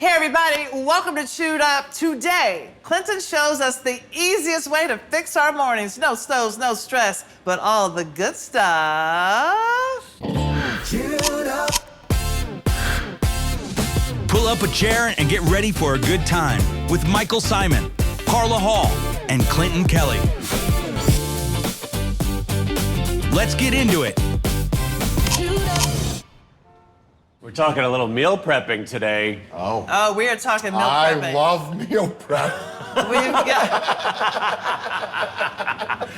Hey everybody, welcome to Chewed Up. Today, Clinton shows us the easiest way to fix our mornings. No stoves, no stress, but all the good stuff. Chewed Up. Pull up a chair and get ready for a good time with Michael Symon, Carla Hall, and Clinton Kelly. Let's get into it. We're talking a little meal prepping today. Oh, we are talking meal prepping. I love meal prep. We've got...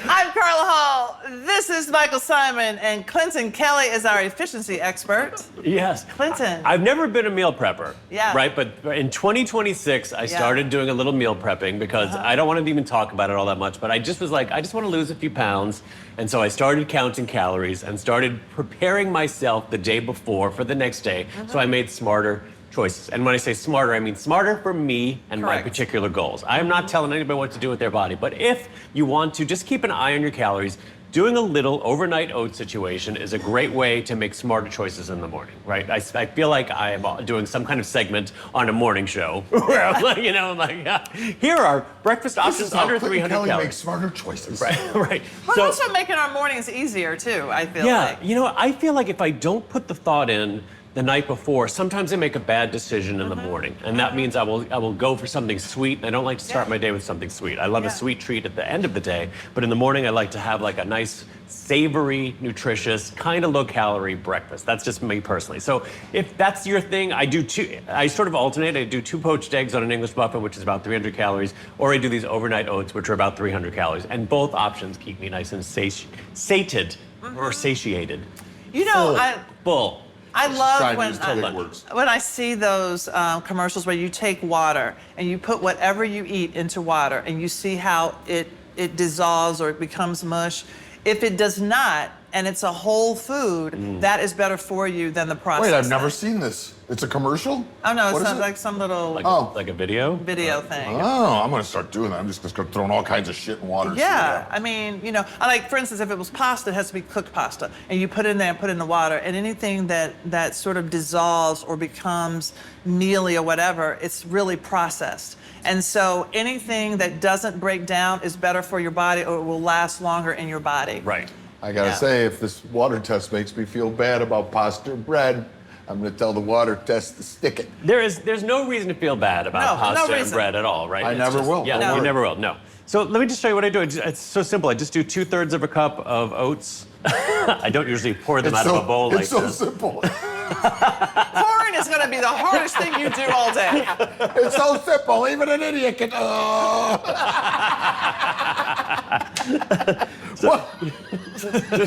I'm Carla Hall. This is Michael Symon, and Clinton Kelly is our efficiency expert. Yes. Clinton. I've never been a meal prepper. Yeah. Right? But in 2026, I started doing a little meal prepping because I don't want to even talk about it all that much, but I just was like, I just want to lose a few pounds. And so I started counting calories and started preparing myself the day before for the next day. So I made smarter choices. And when I say smarter, I mean smarter for me and my particular goals. I am not telling anybody what to do with their body, but if you want to, just keep an eye on your calories. Doing a little overnight oat situation is a great way to make smarter choices in the morning, right? I feel like I am doing some kind of segment on a morning show where I'm like, I'm like, here are breakfast options under 300 Kelly calories. makes smarter choices. Right. We're also making our mornings easier, too, I feel like. Yeah, I feel like if I don't put the thought in the night before, sometimes I make a bad decision in the morning. And that means I will go for something sweet. And I don't like to start my day with something sweet. I love a sweet treat at the end of the day. But in the morning, I like to have like a nice, savory, nutritious, kind of low-calorie breakfast. That's just me personally. So if that's your thing, I sort of alternate. I do 2 poached eggs on an English muffin, which is about 300 calories, or I do these overnight oats, which are about 300 calories. And both options keep me nice and sated or satiated. Full. I love when I see those commercials where you take water and you put whatever you eat into water and you see how it dissolves or it becomes mush. If it does not, and it's a whole food, that is better for you than the processed. Wait, I've never seen this. It's a commercial? Oh, no, it's not like some little Like a video? Video thing. Oh, I'm going to start doing that. I'm just going to start throwing all kinds of shit in water. Yeah, I mean, I like, for instance, if it was pasta, it has to be cooked pasta. And you put it in there and put it in the water. And anything that sort of dissolves or becomes mealy or whatever, it's really processed. And so anything that doesn't break down is better for your body or it will last longer in your body. Right. I got to say, if this water test makes me feel bad about pasta and bread, I'm going to tell the water test to stick it. There's no reason to feel bad about pasta and bread at all, right? I never will. Yeah, you never will, no. So let me just show you what I do. It's so simple. I just do 2/3 of a cup of oats. I don't usually pour them out of a bowl like this. It's so simple. Pouring is going to be the hardest thing you do all day. It's so simple. Even an idiot can.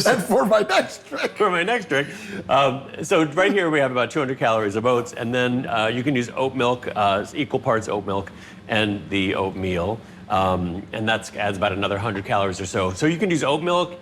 And for my next trick. So right here we have about 200 calories of oats, and then you can use oat milk, equal parts oat milk and the oatmeal, and that adds about another 100 calories or so. So you can use oat milk.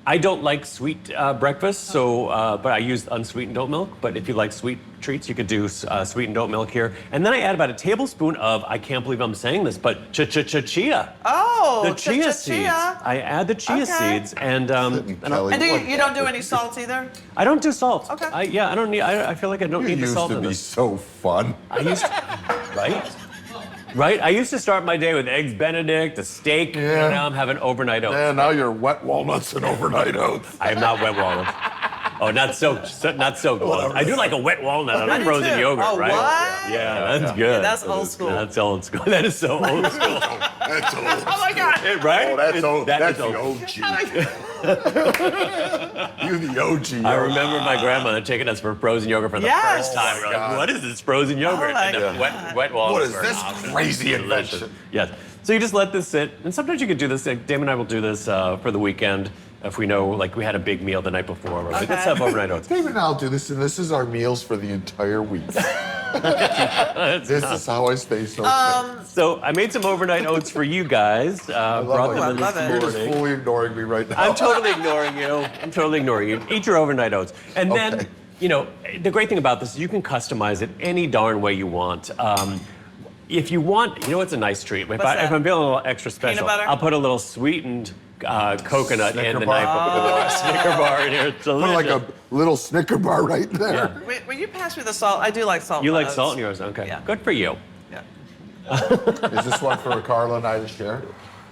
I don't like sweet breakfast, so but I use unsweetened oat milk. But if you like sweet treats, you could do sweetened oat milk here. And then I add about a tablespoon of, I can't believe I'm saying this, but chia. Oh, the chia seeds. I add the chia seeds, and you don't do any salt either? I don't do salt. Okay. I don't need. I feel like I don't need the salt in this. It used to be so fun. Right? I used to start my day with eggs Benedict, a steak, and now I'm having overnight oats. Yeah, now you're wet walnuts and overnight oats. I am not wet walnuts. Oh, not soaked walnuts. I do like a wet walnut on a frozen yogurt, right? What? Yeah, that's good. Yeah, that's old school. That's old school. That is so old school. That's old. Oh my God! Right? Oh, that's old. That's old. the OG. You're the OG. I remember my grandmother taking us for frozen yogurt for the first time. We're like, what is this frozen yogurt? my And the God. wet walnuts. What is were this crazy invention? Yes. So you just let this sit, and sometimes you could do this. Like Damon and I will do this for the weekend if we know, like, we had a big meal the night before. We're like, let's have overnight oats. David and I'll do this, and this is our meals for the entire week. This is how I stay so fit. So I made some overnight oats for you guys. Brought them in this You're just morning. fully ignoring me right now. I'm totally ignoring you. Eat your overnight oats. And then, the great thing about this is you can customize it any darn way you want. If you want, you know what's a nice treat? If that? I'm feeling a little extra special, butter? I'll put a little sweetened coconut in Snicker the bar? knife with a little Snicker bar in here. It's Put like delicious. a little Snicker bar right there. Wait, will you pass me the salt? I do like salt. You like oats. salt in yours? Okay. Yeah. Good for you. Yeah. Is this one for Carla and I to share?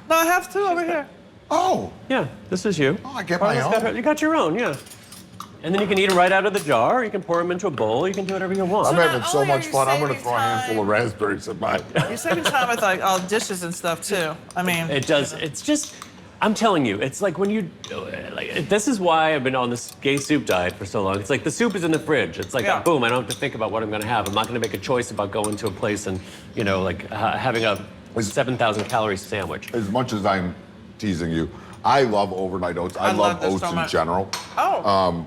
No, I have two over here. Oh, Yeah, this is you. I get my Carla's got own. you got your own, yeah. And then you can eat them right out of the jar. You can pour them into a bowl. You can do whatever you want. I'm having not so only are much you fun. I'm going to saving throw a handful of raspberries in mine. You're saving time with like all dishes and stuff too. I mean, It does. It's just, I'm telling you, it's like when you, like, this is why I've been on this gay soup diet for so long. It's like the soup is in the fridge. It's like, Yeah. boom, I don't have to think about what I'm going to have. I'm not going to make a choice about going to a place and, you know, like having a 7,000 calorie sandwich. As much as I'm teasing you, I love overnight oats. I love love this oats so in much. general. oh,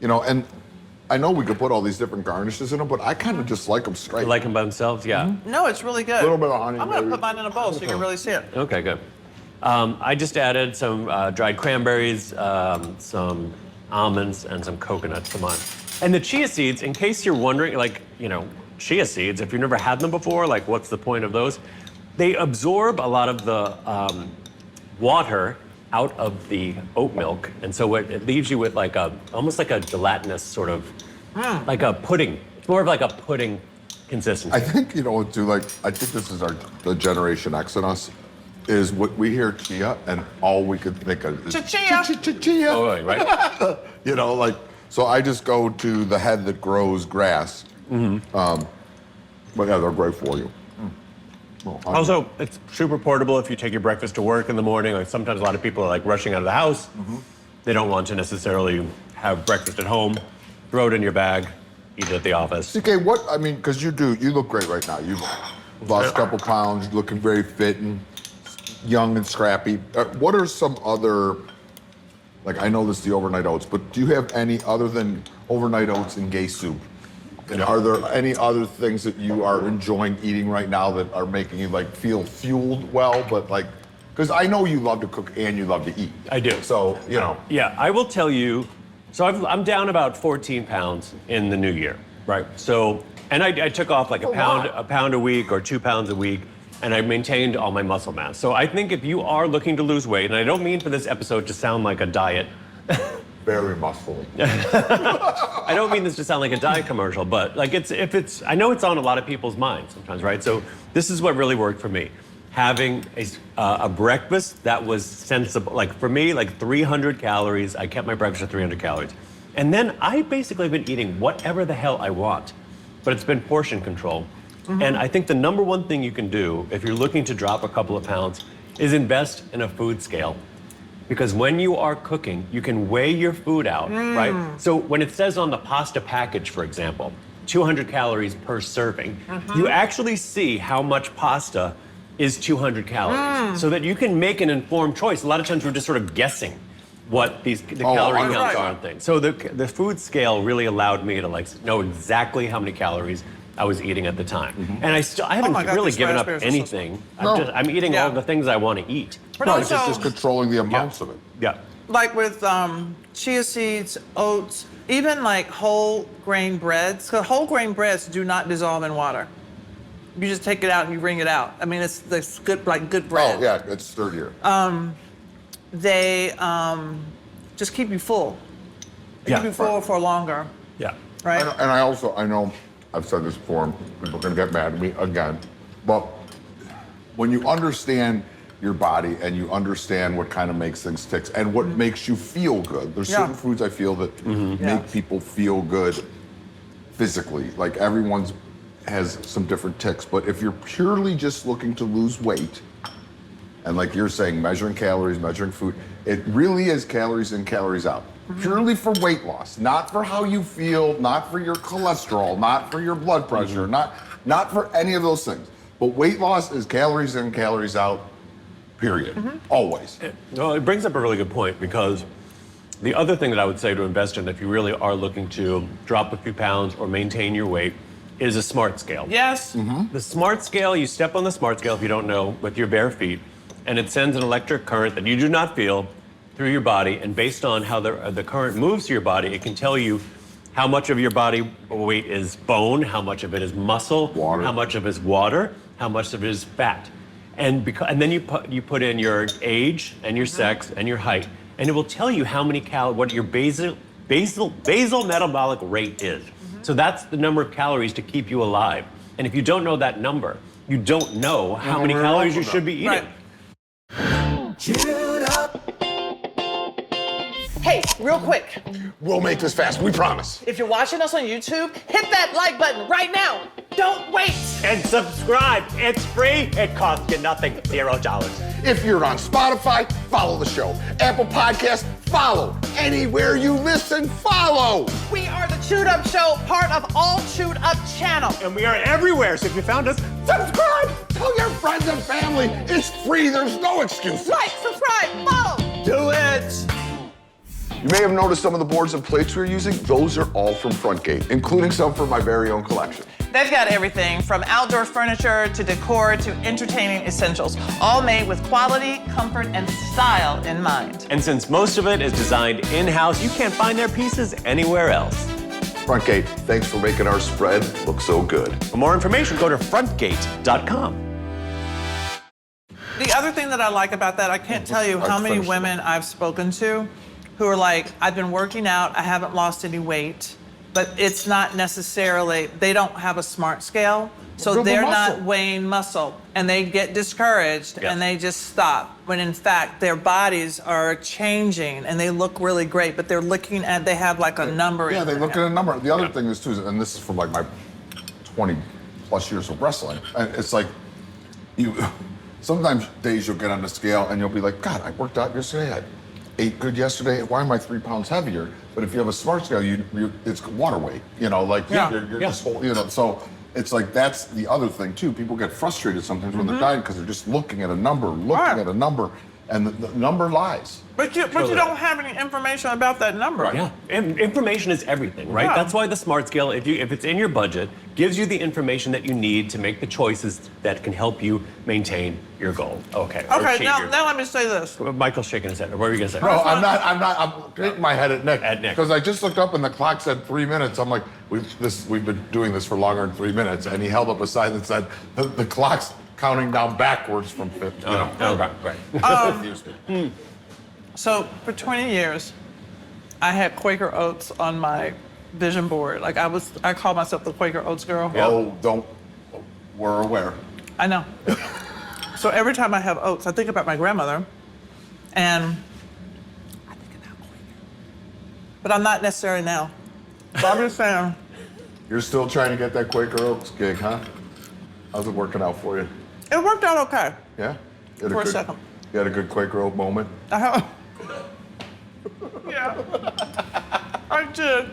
You know, and I know we could put all these different garnishes in them, but I kind of just like them straight. You like them by themselves? Yeah. no, it's really good. A little bit of honey, I'm gonna maybe. put mine in a bowl so you can really see it. Okay, good. I just added some dried cranberries, some almonds, and some coconuts to mine. And the chia seeds, in case you're wondering, like, you know, chia seeds, if you've never had them before, like, what's the point of those? They absorb a lot of the water out of the oat milk, and so it leaves you with like almost like a gelatinous sort of, like a pudding. It's more of like a pudding consistency. I think, you know, too, like, I think this is the Generation X in us, is what we hear chia, and all we could think of is Chia. chia. Oh, right. You know, like, so I just go to the head that grows grass. But yeah, they're great for you. Well, Also, it's super portable if you take your breakfast to work in the morning. Like sometimes a lot of people are like rushing out of the house. They don't want to necessarily have breakfast at home. Throw it in your bag, eat it at the office. CK, what, I mean, because you look great right now. You've lost a couple pounds, looking very fit and young and scrappy. What are some other, like, I know this is the overnight oats, but do you have any other than overnight oats and gay soup? And are there any other things that you are enjoying eating right now that are making you like feel fueled well, but like, because I know you love to cook and you love to eat. I do. So, you know. Yeah, I will tell you. So I'm down about 14 pounds in the new year, right? So, and I took off like a pound a week or 2 pounds a week, and I maintained all my muscle mass. So I think if you are looking to lose weight, and I don't mean for this episode to sound like a diet. Very muscly. I don't mean this to sound like a diet commercial, but like I know it's on a lot of people's minds sometimes, right? So this is what really worked for me. Having a breakfast that was sensible, like for me, like 300 calories. I kept my breakfast at 300 calories. And then I basically have been eating whatever the hell I want, but it's been portion control. And I think the number one thing you can do if you're looking to drop a couple of pounds is invest in a food scale. Because when you are cooking, you can weigh your food out, right? So when it says on the pasta package, for example, 200 calories per serving, you actually see how much pasta is 200 calories, so that you can make an informed choice. A lot of times we're just sort of guessing what the calorie counts right. are and things. So the food scale really allowed me to like know exactly how many calories I was eating at the time. And I haven't my God, really these given up raspberries are so anything. No. I'm eating Yeah. all the things I want to eat. But No, it's also, just controlling the amounts of it. Yeah. like with chia seeds, oats, even like whole grain breads. Because whole grain breads do not dissolve in water. You just take it out and you wring it out. I mean, it's good, like good bread. Oh, yeah, it's sturdier. They just keep you full. They Yeah. keep you full for longer, Yeah. right? And I know I've said this before, and people are gonna get mad at me again, but when you understand your body and you understand what kind of makes things tick and what makes you feel good, there's Yeah. certain foods I feel that make people feel good physically. Like everyone's has some different ticks, but if you're purely just looking to lose weight, and like you're saying, measuring calories, measuring food, it really is calories in, calories out. Purely for weight loss, not for how you feel, not for your cholesterol, not for your blood pressure, not for any of those things. But weight loss is calories in, calories out, period. Always. Well, it brings up a really good point because the other thing that I would say to invest in if you really are looking to drop a few pounds or maintain your weight is a smart scale. Yes. The smart scale, you step on the smart scale if you don't know, with your bare feet, and it sends an electric current that you do not feel through your body, and based on how the current moves through your body, it can tell you how much of your body weight is bone, how much of it is muscle, Water. how much of it is water, how much of it is fat. And then you put in your age and your sex and your height, and it will tell you how many what your basal metabolic rate is. So that's the number of calories to keep you alive. And if you don't know that number, you don't know how many calories you should be eating. Right. Queued up. Hey, real quick, We'll make this fast, we promise. if you're watching us on YouTube, hit that like button right now. Don't wait. And subscribe. It's free. It costs you nothing. $0. If you're on Spotify, follow the show. Apple Podcasts, follow. Anywhere you listen, follow. We are the Chewed Up Show, part of All Chewed Up channel. And we are everywhere. So if you found us, Subscribe. Tell your friends and family. It's free, there's no excuse. Like, subscribe, follow. Do it. You may have noticed some of the boards and plates we're using. Those are all from Frontgate, including some from my very own collection. They've got everything from outdoor furniture to decor to entertaining essentials, all made with quality, comfort, and style in mind. and since most of it is designed in-house, you can't find their pieces anywhere else. Frontgate, thanks for making our spread look so good. For more information, go to frontgate.com. The other thing that I like about that, I can't tell you how many women I've spoken to who are like, I've been working out, I haven't lost any weight, but it's not necessarily, they don't have a smart scale, so Build the they're muscle. not weighing muscle, and they get discouraged Yeah. and they just stop, when in fact their bodies are changing and they look really great, but they're looking at, they have like a number. Yeah, in they their look at head. a number. The other thing is too, and this is from like my 20 plus years of wrestling, and it's like you. Sometimes days you'll get on the scale and you'll be like, God, I worked out yesterday. I ate good yesterday. Why am I 3 pounds heavier? But if you have a smart scale, it's water weight. You know, like you're just whole, you know. So it's like that's the other thing too. People get frustrated sometimes when they're dieting because they're just looking at a number, and the number lies. But you don't have any information about that number. Yeah, information is everything, right? Yeah. That's why the Smart Scale, if it's in your budget, gives you the information that you need to make the choices that can help you maintain your goal. Okay. or Okay, achieve now your- let me say this. Michael's shaking his head. What were you gonna say? No, I'm not. I'm shaking my head at Nick. At Nick. Because I just looked up and the clock said 3 minutes. I'm like, we've been doing this for longer than 3 minutes, and he held up a sign that said the clock's counting down backwards from 50. You know. Okay, right. Confused me. So for 20 years, I had Quaker Oats on my vision board. Like I called myself the Quaker Oats girl. Yeah. Oh, don't. We're aware. I know. So every time I have oats, I think about my grandmother, and I think about Quaker. But I'm not necessarily now. So I'm just saying. You're still trying to get that Quaker Oats gig, huh? How's it working out for you? It worked out okay. Yeah? You had For a good- second. You had a good Quaker Oat moment? I have. Yeah. I did.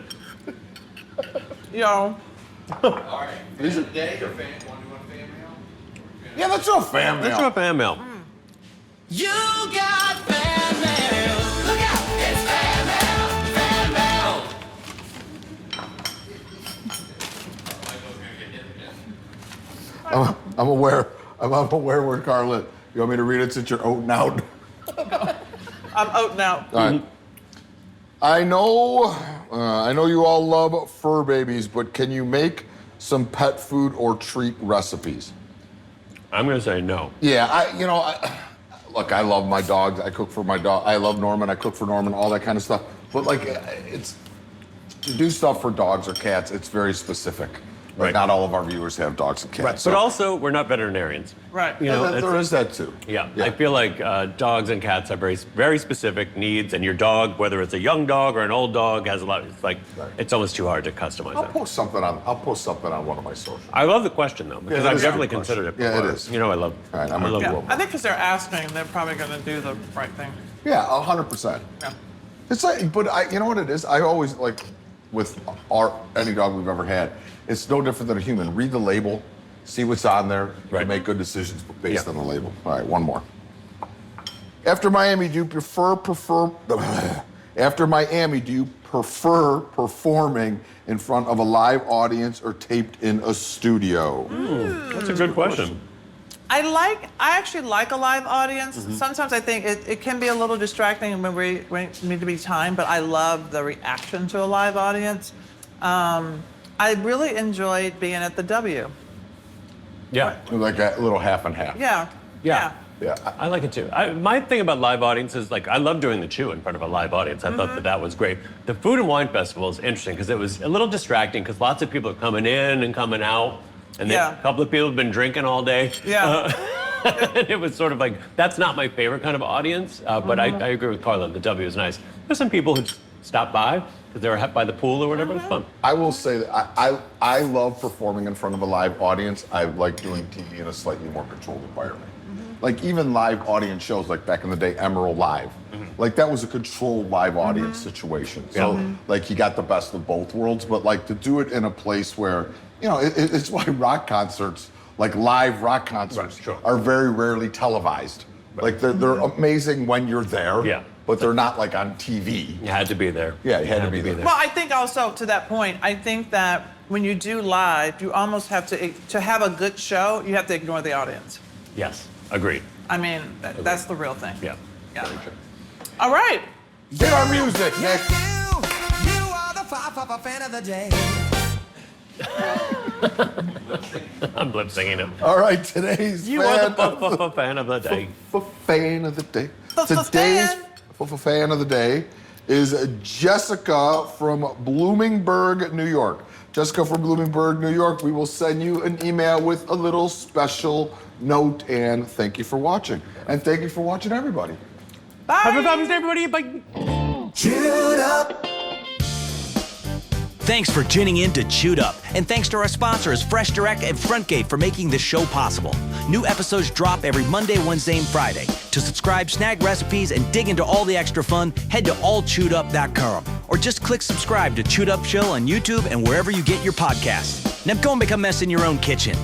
Yo. Is it? Yeah, let's do a fan Let's mail. do a fan mail. You got fan mail. Look out, it's fan mail. Fan mail. I'm aware where Carla. You want me to read it since you're oating out? I'm oating out. All right. I know you all love fur babies, but can you make some pet food or treat recipes? I'm gonna say no. Yeah, look, I love my dogs. I cook for my dog. I love Norman. I cook for Norman. All that kind of stuff. But like, it's to do stuff for dogs or cats. It's very specific. Like, Right. not all of our viewers have dogs and cats. Right. So But also, we're not veterinarians. Right. You know, there is that too. Yeah, I feel like dogs and cats have very, very specific needs, and your dog, whether it's a young dog or an old dog, has a lot. It's like it's almost too hard to customize I'll that. post something on one of my socials. I love the question though, because that I've is a definitely good question. considered it. Yeah, it before. is. You know, I love. All right, I'm I gonna love do Yeah, it. I think because they're asking, they're probably going to do the right thing. Yeah, 100%. Yeah. It's like, but you know what it is? I always like with any dog we've ever had. It's no different than a human. Read the label, see what's on there, Right. and make good decisions based Yeah. on the label. All right, one more. After Miami, do you prefer performing in front of a live audience or taped in a studio? That's a good question. I actually like a live audience. Sometimes I think it can be a little distracting when we need to be timed, but I love the reaction to a live audience. I really enjoyed being at the W. Yeah. Like a little half and half. Yeah. Yeah. Yeah. I like it too. My thing about live audiences, like I love doing the chew in front of a live audience. I thought that was great. The Food and Wine Festival is interesting because it was a little distracting because lots of people are coming in and coming out, and then Yeah. a couple of people have been drinking all day. Yeah. And it was sort of like, that's not my favorite kind of audience, but I agree with Carla. The W is nice. There's some people who stopped by because they were by the pool or whatever. It's fun. I will say that I love performing in front of a live audience. I like doing TV in a slightly more controlled environment. Like even live audience shows, like back in the day, Emerald Live, like that was a controlled live audience situation. So like you got the best of both worlds, but like to do it in a place where, it's why rock concerts, like live rock concerts, are very rarely televised. Like they're amazing when you're there, but they're not like on TV. You had to be there. Yeah, you had to be there. Well, I think also to that point, I think that when you do live, you almost have to have a good show, you have to ignore the audience. Yes, agreed. I mean, that's the real thing. Yeah. Yeah. All right. Get our music, Nick. You are the fan of the day. I'm lip singing it. All right, today's You are the fan of the day. fan of the day. F-f-fan. Today's fan of the day is Jessica from Bloomingburg, New York. Jessica from Bloomingburg, New York. We will send you an email with a little special note, and thank you for watching. And thank you for watching, everybody. Bye. Happy Father's Day, everybody. Bye. Chewed up. Thanks for tuning in to Chewed Up, and thanks to our sponsors Fresh Direct and Frontgate for making this show possible. New episodes drop every Monday, Wednesday, and Friday. To subscribe, snag recipes, and dig into all the extra fun, head to allchewedup.com or just click subscribe to Chewed Up Show on YouTube and wherever you get your podcasts. Now go and make a mess in your own kitchen.